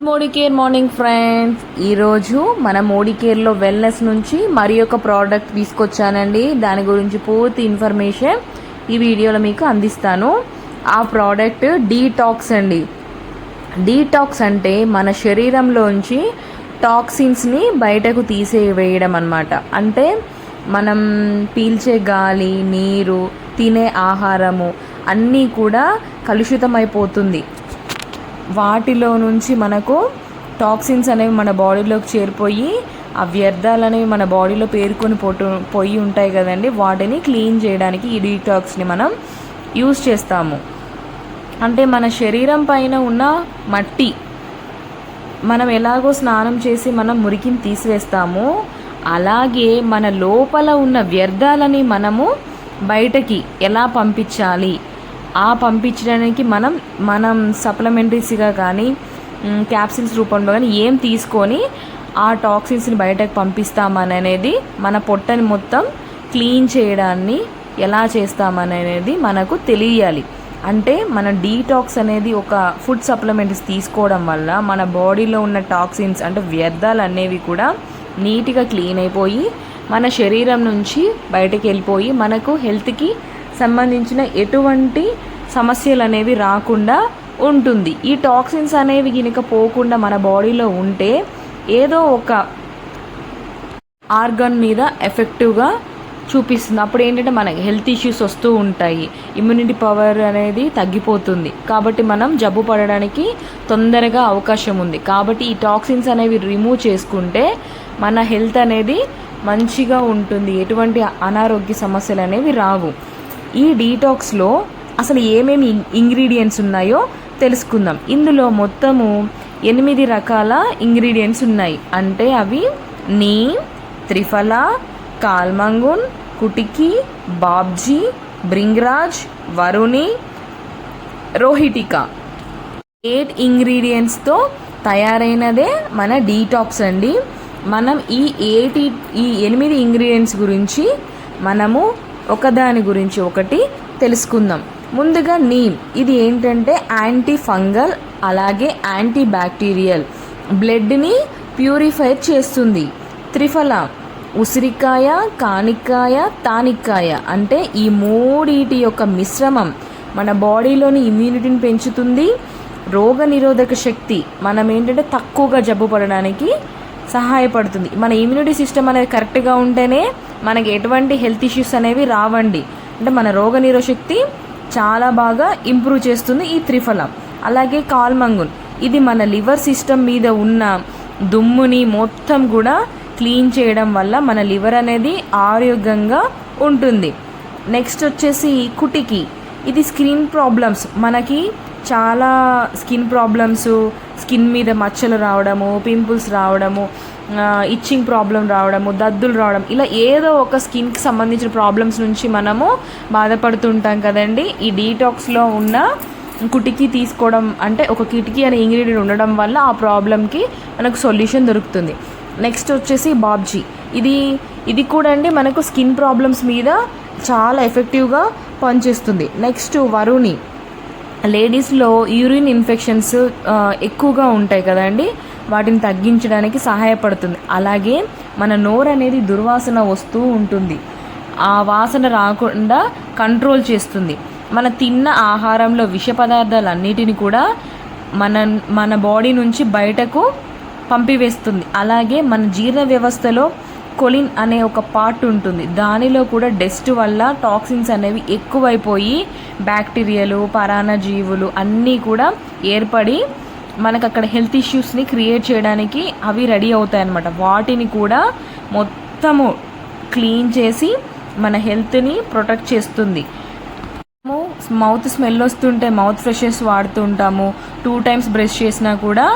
Modicare morning friends, ఈరోజు మన మోడికేర్లో wellness నుంచి మరి ఒక ప్రోడక్ట్ తీసుకొచ్చానండి. దాని గురించి పూర్తి ఇన్ఫర్మేషన్ ఈ వీడియోలో మీకు అందిస్తాను. ఆ ప్రోడక్ట్ డీటాక్స్ అండి. డీటాక్స్ అంటే మన శరీరంలోంచి టాక్సిన్స్ని బయటకు తీసేవేయడం అన్నమాట. అంటే మనం పీల్చే గాలి, నీరు, తినే ఆహారము అన్నీ కూడా కలుషితమైపోతుంది. వాటిలో నుంచి మనకు టాక్సిన్స్ అనేవి మన బాడీలోకి చేరిపోయి ఆ వ్యర్థాలు అనేవి మన బాడీలో పేరుకొని పోయి ఉంటాయి కదండి. వాటిని క్లీన్ చేయడానికి ఈ డీటాక్స్ని మనం యూజ్ చేస్తాము. అంటే మన శరీరం పైన ఉన్న మట్టి మనం ఎలాగో స్నానం చేసి మనం మురికిని తీసివేస్తామో అలాగే మన లోపల ఉన్న వ్యర్థాలని మనము బయటకి ఎలా పంపించాలి, ఆ పంపించడానికి మనం సప్లిమెంటరీస్గా కానీ క్యాప్సిల్స్ రూపంలో కానీ ఏం తీసుకొని ఆ టాక్సిన్స్ని బయటకు పంపిస్తామనేది, మన పొట్టని మొత్తం క్లీన్ చేయడాన్ని ఎలా చేస్తామనేది మనకు తెలియాలి. అంటే మన డీటాక్స్ అనేది ఒక ఫుడ్ సప్లిమెంట్స్ తీసుకోవడం వల్ల మన బాడీలో ఉన్న టాక్సిన్స్ అంటే వ్యర్థాలు అనేవి కూడా నీట్గా క్లీన్ అయిపోయి మన శరీరం నుంచి బయటకు వెళ్ళిపోయి మనకు హెల్త్కి సంబంధించిన ఎటువంటి సమస్యలు అనేవి రాకుండా ఉంటుంది. ఈ టాక్సిన్స్ అనేవి గినక పోకుండా మన బాడీలో ఉంటే ఏదో ఒక ఆర్గన్ మీద ఎఫెక్టివ్గా చూపిస్తుంది. అప్పుడు ఏంటంటే మనకి హెల్త్ ఇష్యూస్ వస్తూ ఉంటాయి, ఇమ్యూనిటీ పవర్ అనేది తగ్గిపోతుంది. కాబట్టి మనం జబ్బు పడడానికి తొందరగా అవకాశం ఉంది. కాబట్టి ఈ టాక్సిన్స్ అనేవి రిమూవ్ చేసుకుంటే మన హెల్త్ అనేది మంచిగా ఉంటుంది, ఎటువంటి అనారోగ్య సమస్యలు అనేవి రావు. ఈ డీటాక్స్లో అసలు ఏమేమి ఇంగ్రీడియంట్స్ ఉన్నాయో తెలుసుకుందాం. ఇందులో మొత్తము 8 రకాల ఇంగ్రీడియంట్స్ ఉన్నాయి. అంటే అవి నీమ్, త్రిఫలా, కాల్మంగున్, కుటికి, బాబ్జీ, బ్రింగ్రాజ్, వరుణి, రోహిటికా. 8 ఇంగ్రీడియంట్స్తో తయారైనదే మన డీటాక్స్ అండి. మనం ఈ 8 ఇంగ్రీడియంట్స్ గురించి మనము ఒకదాని గురించి ఒకటి తెలుసుకుందాం. ముందుగా నీమ్. ఇది ఏంటంటే యాంటీ ఫంగల్ అలాగే యాంటీ బ్యాక్టీరియల్, బ్లడ్ని ప్యూరిఫై చేస్తుంది. త్రిఫల ఉసిరికాయ, కానిక్కాయ, తానిక్కాయ అంటే ఈ మూడిటి యొక్క మిశ్రమం మన బాడీలోని ఇమ్యూనిటీని పెంచుతుంది. రోగ నిరోధక శక్తి మనం ఏంటంటే తక్కువగా జబ్బు పడడానికి సహాయపడుతుంది. మన ఇమ్యూనిటీ సిస్టమ్ అనేది కరెక్ట్గా ఉంటేనే మనకి ఎటువంటి హెల్త్ ఇష్యూస్ అనేవి రావండి. అంటే మన రోగ నిరోధక శక్తి చాలా బాగా ఇంప్రూవ్ చేస్తుంది ఈ త్రిఫల. అలాగే కాల్మంగున్, ఇది మన లివర్ సిస్టమ్ మీద ఉన్న దుమ్ముని మొత్తం కూడా క్లీన్ చేయడం వల్ల మన లివర్ అనేది ఆరోగ్యంగా ఉంటుంది. నెక్స్ట్ వచ్చేసి కుటికి. ఇది స్కిన్ ప్రాబ్లమ్స్, మనకి చాలా స్కిన్ ప్రాబ్లమ్స్, స్కిన్ మీద మచ్చలు రావడము, పింపుల్స్ రావడము, ఇచ్చింగ్ ప్రాబ్లం రావడము, దద్దులు రావడం, ఇలా ఏదో ఒక స్కిన్కి సంబంధించిన ప్రాబ్లమ్స్ నుంచి మనము బాధపడుతుంటాం కదండి. ఈ డీటాక్స్లో ఉన్న కుటికి తీసుకోవడం అంటే ఒక కిటికీ అనే ఇంగ్రీడియంట్ ఉండడం వల్ల ఆ ప్రాబ్లంకి మనకు సొల్యూషన్ దొరుకుతుంది. నెక్స్ట్ వచ్చేసి బాబ్జీ. ఇది కూడా అండి మనకు స్కిన్ ప్రాబ్లమ్స్ మీద చాలా ఎఫెక్టివ్గా పనిచేస్తుంది. నెక్స్ట్ వరుణి. లేడీస్లో యూరిన్ ఇన్ఫెక్షన్స్ ఎక్కువగా ఉంటాయి కదండి, వాటిని తగ్గించడానికి సహాయపడుతుంది. అలాగే మన నోరు అనేది దుర్వాసన వస్తూ ఉంటుంది, ఆ వాసన రాకుండా కంట్రోల్ చేస్తుంది. మన తిన్న ఆహారంలో విష పదార్థాలన్నిటిని కూడా మన బాడీ నుంచి బయటకు పంపివేస్తుంది. అలాగే మన జీర్ణ వ్యవస్థలో కొలిన్ అనే ఒక పార్ట్ ఉంటుంది, దానిలో కూడా డస్ట్ వల్ల టాక్సిన్స్ అనేవి ఎక్కువైపోయి బ్యాక్టీరియాలు, పరాన్నజీవులు అన్నీ కూడా ఏర్పడి మనకు అక్కడ హెల్త్ ఇష్యూస్ని క్రియేట్ చేయడానికి అవి రెడీ అవుతాయి అన్నమాట. వాటిని కూడా మొత్తము క్లీన్ చేసి మన హెల్త్ని ప్రొటెక్ట్ చేస్తుంది. మౌత్ స్మెల్ వస్తుంటే మౌత్ ఫ్రెషర్స్ వాడుతూ ఉంటాము, 2 times బ్రష్ చేసినా కూడా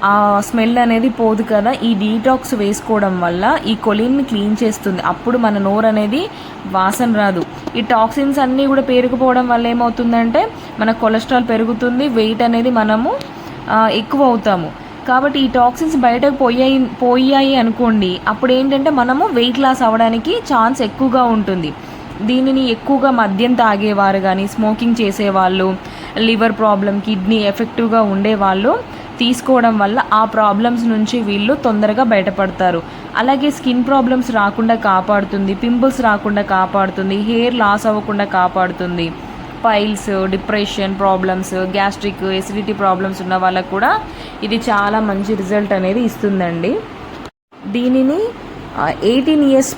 ఆ స్మెల్ అనేది పోదు కదా. ఈ డీటాక్స్ వేసుకోవడం వల్ల ఈ కొలిన్ని క్లీన్ చేస్తుంది, అప్పుడు మన నోరు అనేది వాసన రాదు. ఈ టాక్సిన్స్ అన్నీ కూడా పేరుకుపోవడం వల్ల ఏమవుతుందంటే మన కొలెస్ట్రాల్ పెరుగుతుంది, వెయిట్ అనేది మనము ఎక్కువ అవుతాము. కాబట్టి ఈ టాక్సిన్స్ బయటకు పోయాయి అనుకోండి, అప్పుడు ఏంటంటే మనము వెయిట్ లాస్ అవ్వడానికి ఛాన్స్ ఎక్కువగా ఉంటుంది. దీనిని ఎక్కువగా మద్యం తాగేవారు కానీ, స్మోకింగ్ చేసేవాళ్ళు, లివర్ ప్రాబ్లం, కిడ్నీ ఎఫెక్టివ్గా ఉండేవాళ్ళు తీసుకోవడం వల్ల ఆ ప్రాబ్లమ్స్ నుంచి వీళ్ళు తొందరగా బయటపడతారు. అలాగే స్కిన్ ప్రాబ్లమ్స్ రాకుండా కాపాడుతుంది, పింపుల్స్ రాకుండా కాపాడుతుంది, హెయిర్ లాస్ అవ్వకుండా కాపాడుతుంది. Piles, depression problems, gastric, acidity problems ఉన్న వాళ్ళకు కూడా ఇది చాలా మంచి రిజల్ట్ అనేది ఇస్తుందండి. దీనిని 18 ఇయర్స్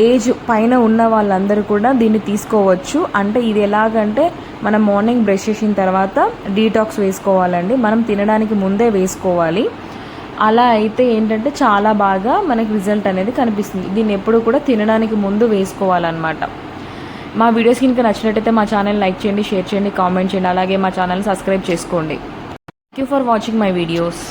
ఏజ్ పైన ఉన్న వాళ్ళందరూ కూడా దీన్ని తీసుకోవచ్చు. అంటే ఇది ఎలాగంటే మనం మార్నింగ్ బ్రష్ చేసిన తర్వాత డీటాక్స్ వేసుకోవాలండి, మనం తినడానికి ముందే వేసుకోవాలి. అలా అయితే ఏంటంటే చాలా బాగా మనకి రిజల్ట్ అనేది కనిపిస్తుంది. దీన్ని ఎప్పుడు కూడా తినడానికి ముందు వేసుకోవాలన్నమాట. మా వీడియోస్ కనుక నచ్చినట్టయితే మా ఛానల్ లైక్ చేయండి, షేర్ చేయండి, కామెంట్ చేయండి. అలాగే మా ఛానల్ సబ్స్క్రైబ్ చేసుకోండి. Thank you for watching my videos.